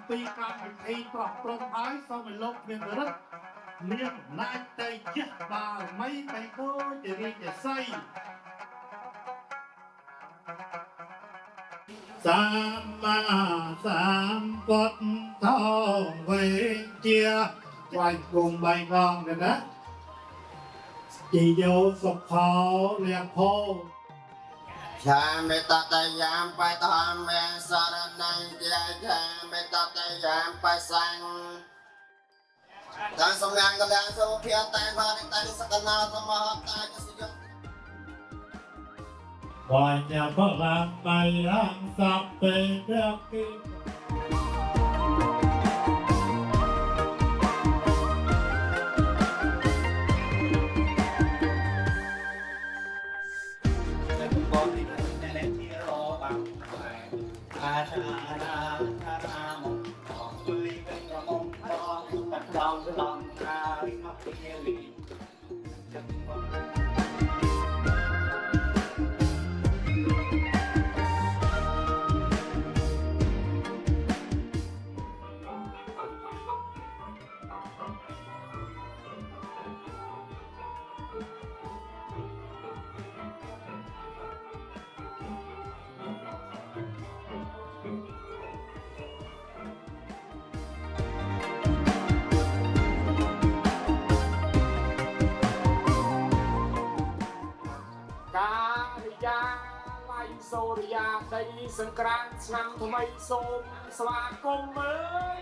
ปีการเป็นไทยปรับปรุงท้ายสมัยลบเมียนรัฐเลี้ยงนายใจเจ็บบาไม่ไปก็จะรีจะใส่สามมาสามกดทองเวเจียไว้กลุ่มใบกองกันนะจีโยสกเขาเรียกโพชาเมตตายามไปตามเมสารนังเจียชาเมตตายามไปสังการสำงานกำลังสมุทรแต่งพาในแต่งสกนาสมหตาจะสิยงก่อนจะพบกันไปรังสับเป็นเรื่องกินอาชาดาคารามคุยเป็นกระมงทองตัดดองลองคาริมาเพียรีการยาไลโซริยาได้สังกรานต์นำทำไมโสมสวากมเมย